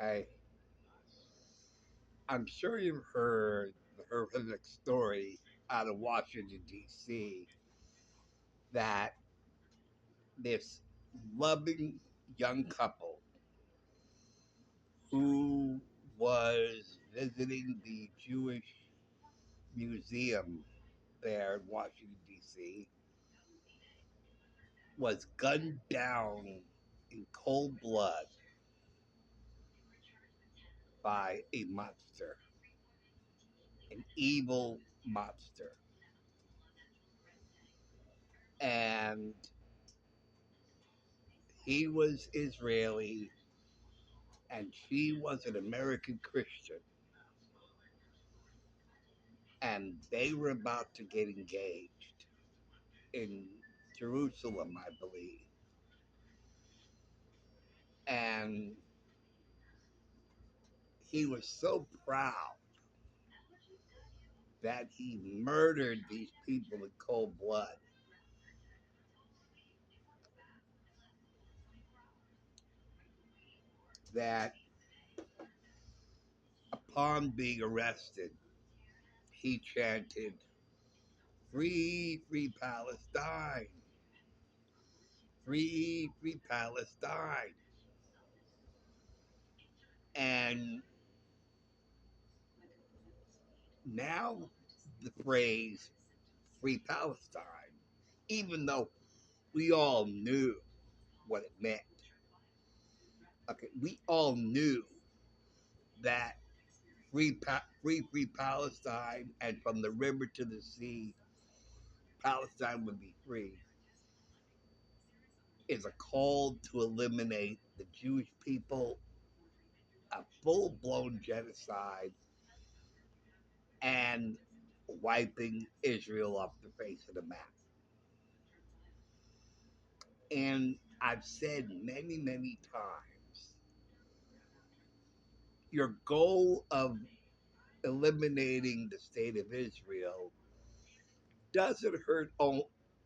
I, I'm sure you've heard the horrific story out of Washington, D.C., that this loving young couple who was visiting the Jewish museum there in Washington, D.C., was gunned down in cold blood by a monster, an evil monster. And he was Israeli and she was an American Christian. And they were about to get engaged in Jerusalem, I believe. And he was so proud that he murdered these people in cold blood. That upon being arrested, he chanted, "Free, free Palestine! Free, free Palestine!" And now the phrase "Free Palestine," even though we all knew what it meant. Okay, we all knew that free Palestine, and from the river to the sea, Palestine would be free, is a call to eliminate the Jewish people, a full-blown genocide, and wiping Israel off the face of the map. And I've said many, many times, your goal of eliminating the state of Israel doesn't hurt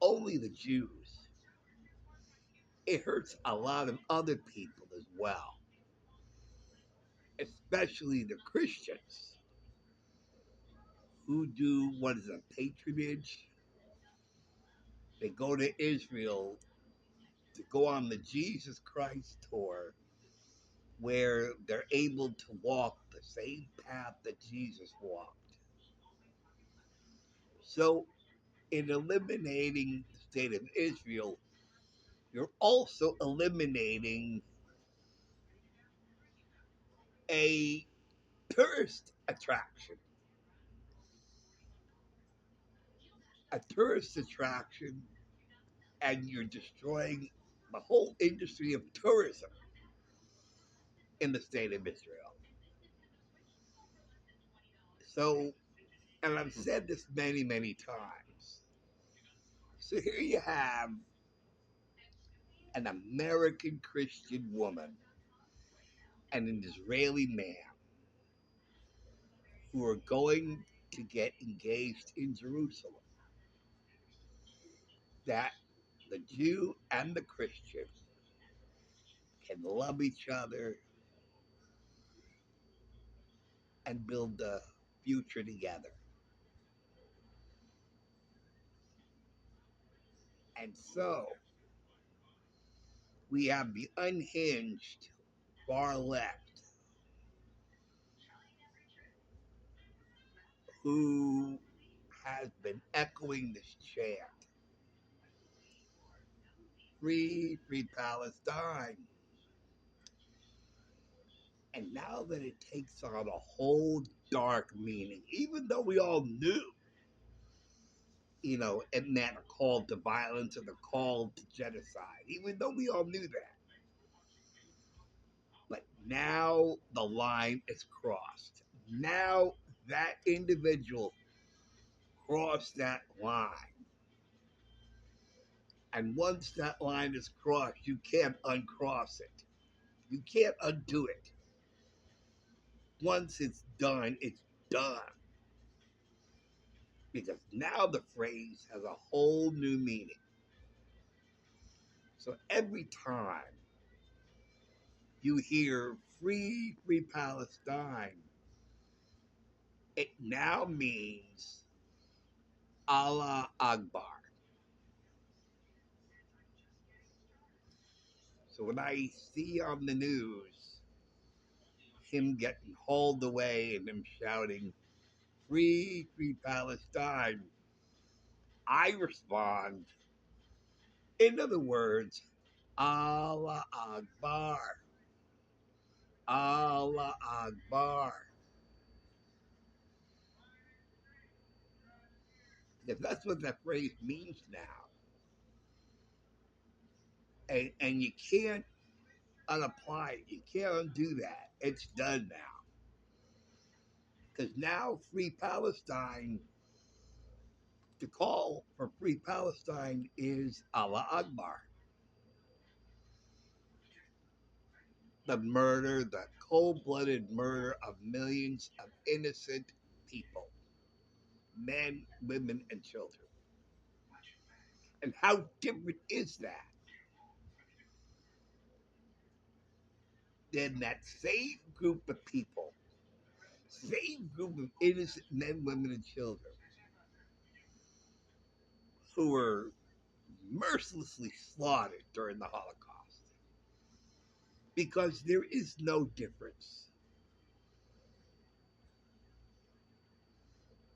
only the Jews. It hurts a lot of other people as well, especially the Christians who do what is a patronage. They go to Israel to go on the Jesus Christ tour where they're able to walk the same path that Jesus walked. So, in eliminating the state of Israel, you're also eliminating a tourist attraction. A tourist attraction, and you're destroying the whole industry of tourism in the state of Israel. So, and I've said this many, many times. So here you have an American Christian woman and an Israeli man who are going to get engaged in Jerusalem. That the Jew and the Christian can love each other and build a future together. And so we have the unhinged far left who has been echoing this chant, "Free, free Palestine." And now that it takes on a whole dark meaning, even though we all knew, it meant a call to violence and a call to genocide, even though we all knew that. But now the line is crossed. Now that individual crossed that line. And once that line is crossed, you can't uncross it. You can't undo it. Once it's done, it's done. Because now the phrase has a whole new meaning. So every time you hear free Palestine, it now means Allah Akbar. So when I see on the news him getting hauled away and him shouting, free Palestine, I respond, in other words, Allah Akbar, Allah Akbar. Because that's what that phrase means now. And you can't unapply it. You can't undo that. It's done now. Because now free Palestine, the call for free Palestine is Allah Akbar. The murder, the cold blooded murder of millions of innocent people, men, women, and children. And how different is that than that same group of people, same group of innocent men, women, and children who were mercilessly slaughtered during the Holocaust? Because there is no difference.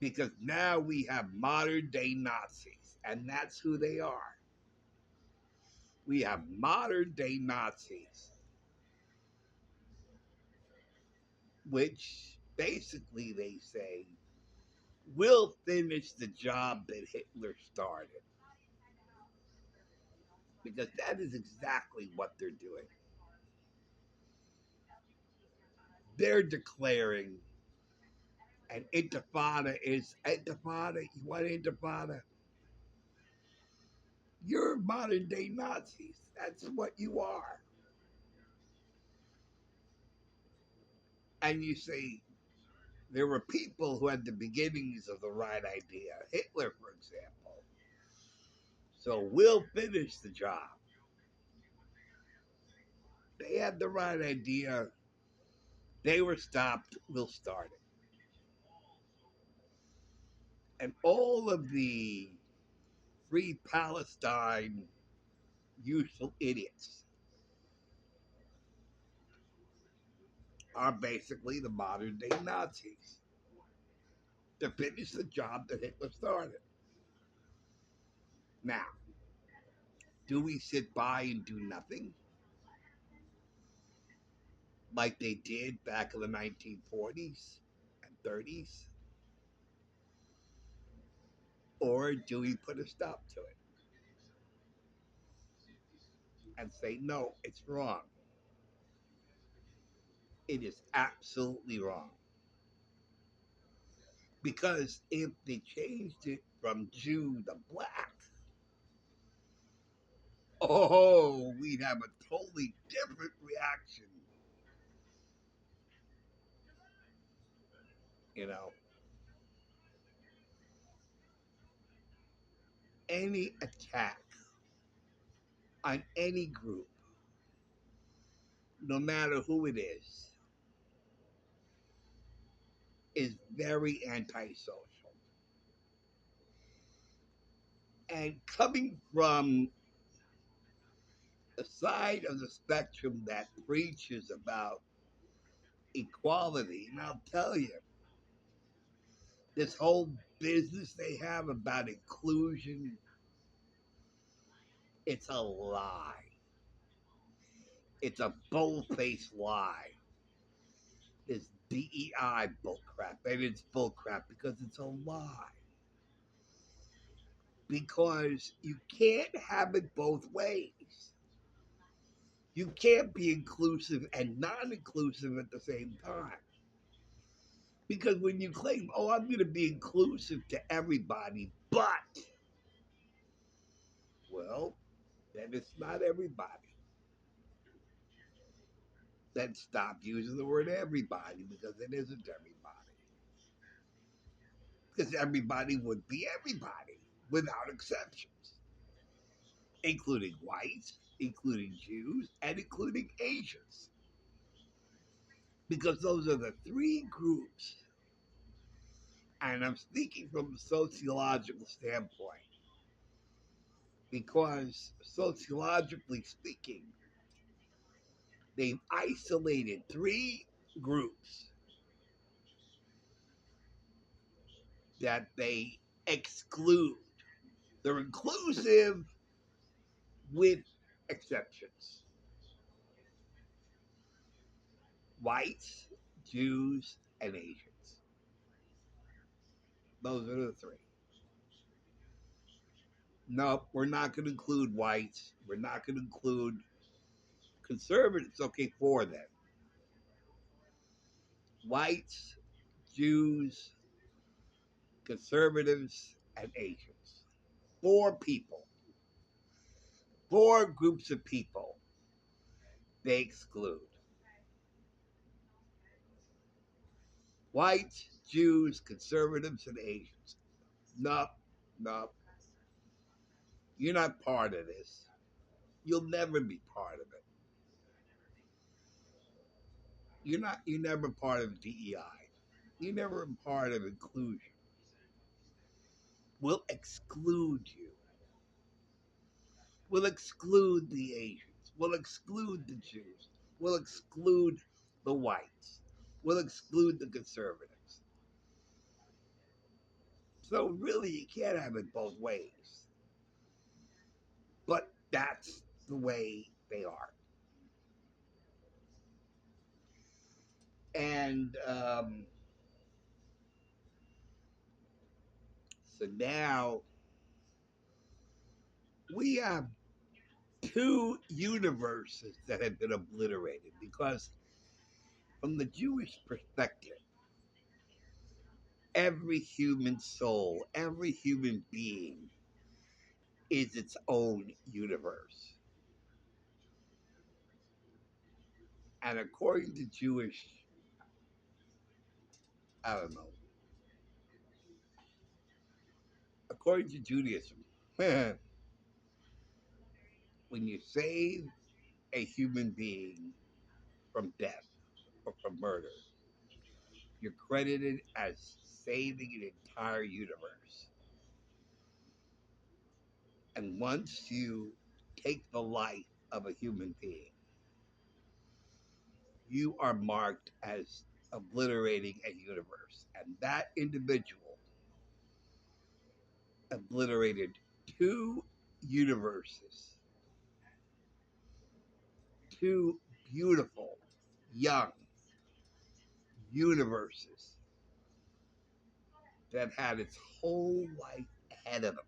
Because now we have modern day Nazis, and that's who they are. We have modern day Nazis, which basically they say will finish the job that Hitler started. Because that is exactly what they're doing. They're declaring an intifada is intifada. You want intifada? You're modern day Nazis. That's what you are. And you say, there were people who had the beginnings of the right idea. Hitler, for example. So we'll finish the job. They had the right idea. They were stopped. We'll start it. And all of the free Palestine useful idiots are basically the modern day Nazis to finish the job that Hitler started. Now, do we sit by and do nothing like they did back in the 1940s and 30s? Or do we put a stop to it and say, no, it's wrong? It is absolutely wrong. Because if they changed it from Jew to black, oh, we'd have a totally different reaction. You know, any attack on any group, no matter who it is very antisocial. And coming from the side of the spectrum that preaches about equality, and I'll tell you, this whole business they have about inclusion, it's a lie. It's a bold-faced lie. This DEI bullcrap, and it's bullcrap because it's a lie. Because you can't have it both ways. You can't be inclusive and non-inclusive at the same time. Because when you claim, oh, I'm going to be inclusive to everybody, but, well, then it's not everybody. Then stop using the word everybody because it isn't everybody. Because everybody would be everybody without exceptions, including whites, including Jews, and including Asians. because those are the three groups, and I'm speaking from a sociological standpoint, because sociologically speaking, they've isolated three groups that they exclude. They're inclusive with exceptions: whites, Jews, and Asians. Those are the three. Nope, we're not going to include whites. We're not going to include conservatives. Okay, four then: whites, Jews, conservatives, and Asians. Four people, four groups of people they exclude: whites, Jews, conservatives, and Asians. Nope, nope. You're not part of this. You'll never be part of it. You're never part of DEI. You're never part of inclusion. We'll exclude you. We'll exclude the Asians. We'll exclude the Jews. We'll exclude the whites. We'll exclude the conservatives. So really you can't have it both ways. But that's the way they are. And so now we have two universes that have been obliterated because, from the Jewish perspective, every human soul, every human being is its own universe. And according to Jewish, I don't know, according to Judaism, when you save a human being from death or from murder, you're credited as saving an entire universe. And once you take the life of a human being, you are marked as obliterating a universe. And that individual obliterated two universes, two beautiful, young universes that had its whole life ahead of them.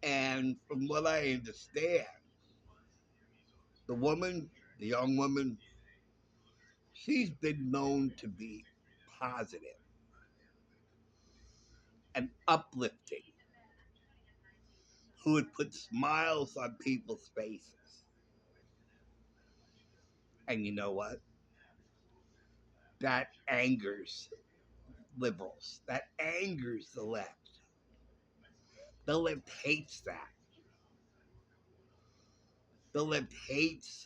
And from what I understand, the woman, the young woman, she's been known to be positive and uplifting, who would put smiles on people's faces. And you know what? That angers liberals. That angers the left. The left hates that. The left hates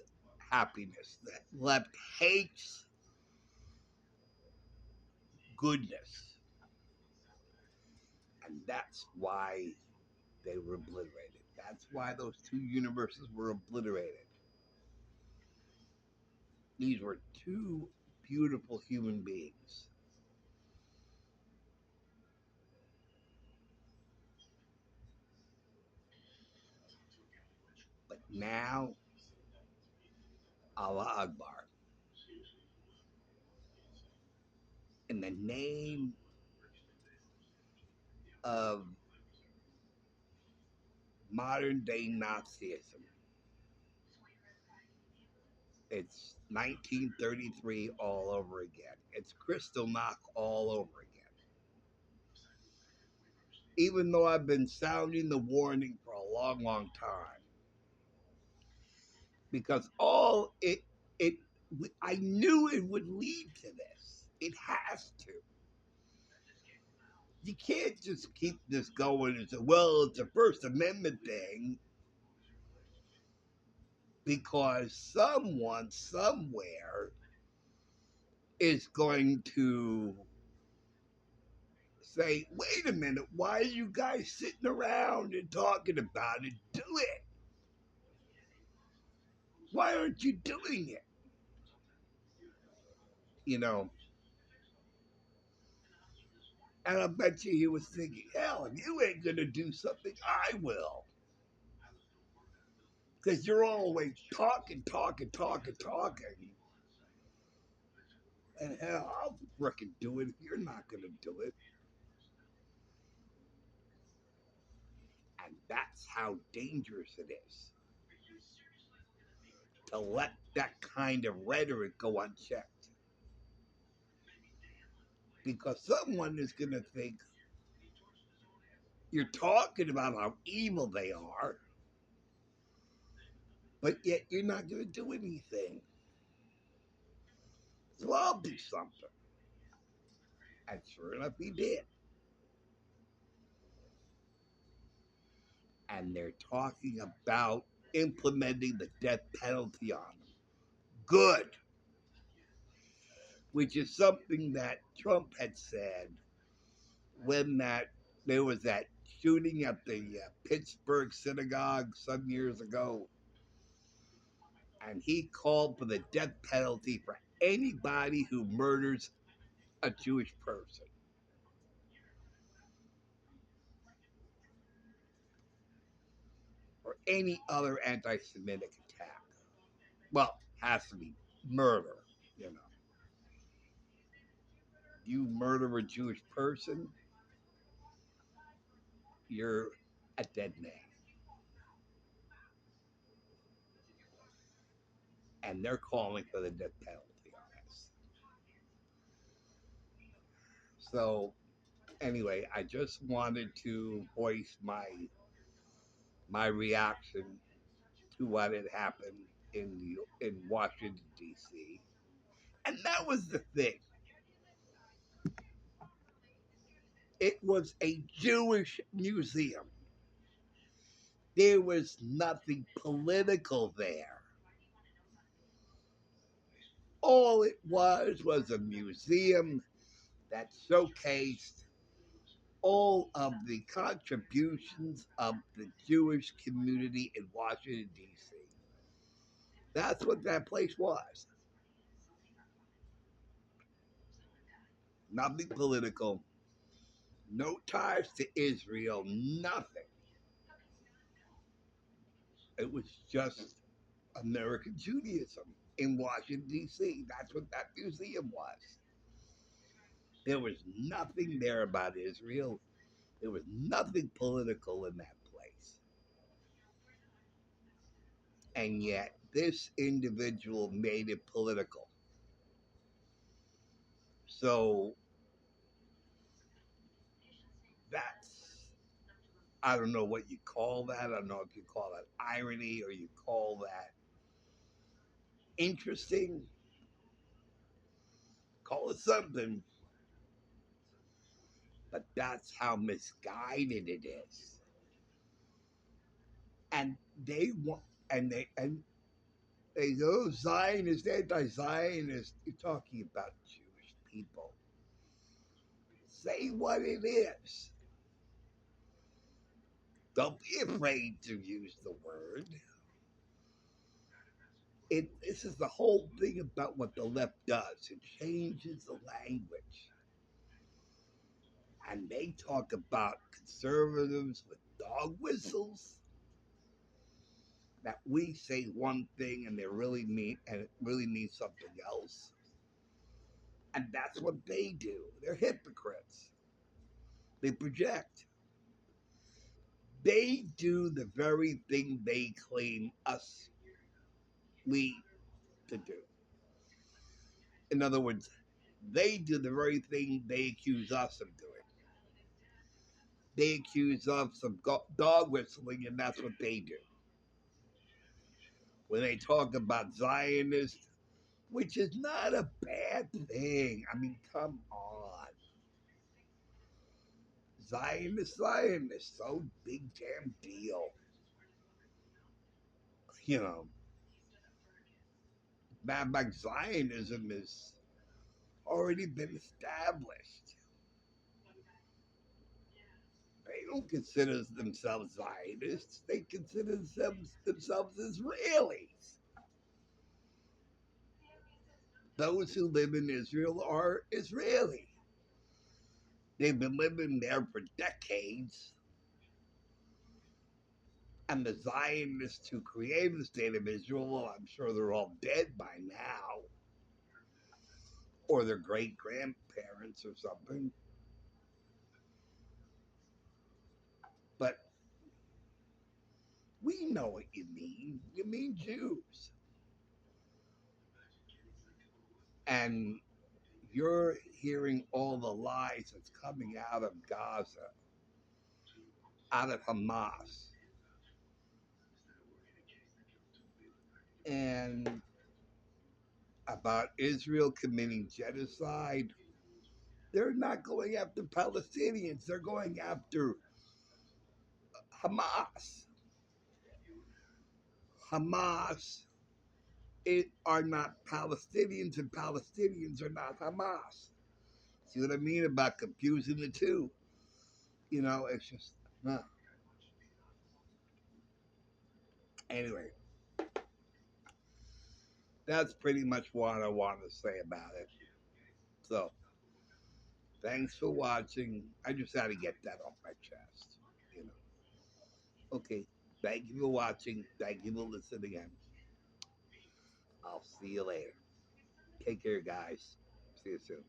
happiness. The left hates goodness. And that's why they were obliterated. That's why those two universes were obliterated. These were two beautiful human beings. But now, Allah Akbar, in the name of modern day Nazism, it's 1933 all over again. It's Crystal Knock all over again. Even though I've been sounding the warning for a long, long time, because all it I knew it would lead to this. It has to. You can't just keep this going and say, well, it's a First Amendment thing because someone somewhere is going to say, wait a minute, why are you guys sitting around and talking about it? Do it. Why aren't you doing it? You know, and I bet you he was thinking, hell, if you ain't going to do something, I will. Because you're always talking. And hell, I'll frickin' do it if you're not going to do it. And that's how dangerous it is to let that kind of rhetoric go unchecked. Because someone is going to think you're talking about how evil they are, but yet you're not going to do anything. So I'll do something. And sure enough, he did. And they're talking about implementing the death penalty on them. Good. Which is something that Trump had said when there was that shooting at the Pittsburgh synagogue some years ago, and he called for the death penalty for anybody who murders a Jewish person or any other anti-Semitic attack. Well, has to be murder, you know. You murder a Jewish person, you're a dead man. And they're calling for the death penalty on us. So anyway, I just wanted to voice my reaction to what had happened in Washington D.C. And that was the thing. It was a Jewish museum. There was nothing political there. All it was a museum that showcased all of the contributions of the Jewish community in Washington, D.C. That's what that place was. Nothing political, no ties to Israel, nothing. It was just American Judaism in Washington, D.C. That's what that museum was. There was nothing there about Israel. There was nothing political in that place. And yet, this individual made it political. So that's, I don't know what you call that. I don't know if you call that irony or you call that interesting. Call it something. But that's how misguided it is. And they want, and they go Zionist, anti-Zionist. You're talking about Jewish people. Say what it is. Don't be afraid to use the word. This is the whole thing about what the left does. It changes the language. And they talk about conservatives with dog whistles. That we say one thing and it really means something else. And that's what they do. They're hypocrites. They project. They do the very thing they claim we to do. In other words, they do the very thing they accuse us of doing. They accuse us of dog whistling, and that's what they do. When they talk about Zionists, which is not a bad thing. I mean, come on. Zionist, so big damn deal. You know, bad back Zionism has already been established. They don't consider themselves Zionists. They consider themselves Israelis. Those who live in Israel are Israeli. They've been living there for decades. And the Zionists who created the state of Israel, well, I'm sure they're all dead by now, or their great grandparents or something. But we know what you mean. You mean Jews. And you're hearing all the lies that's coming out of Gaza, out of Hamas, and about Israel committing genocide. They're not going after Palestinians, they're going after Hamas. Hamas are not Palestinians, and Palestinians are not Hamas. See what I mean about confusing the two? It's just, no. Anyway, that's pretty much what I want to say about it. So, thanks for watching. I just had to get that off my chest. You know. Okay. Thank you for watching. Thank you for listening in. I'll see you later. Take care, guys. See you soon.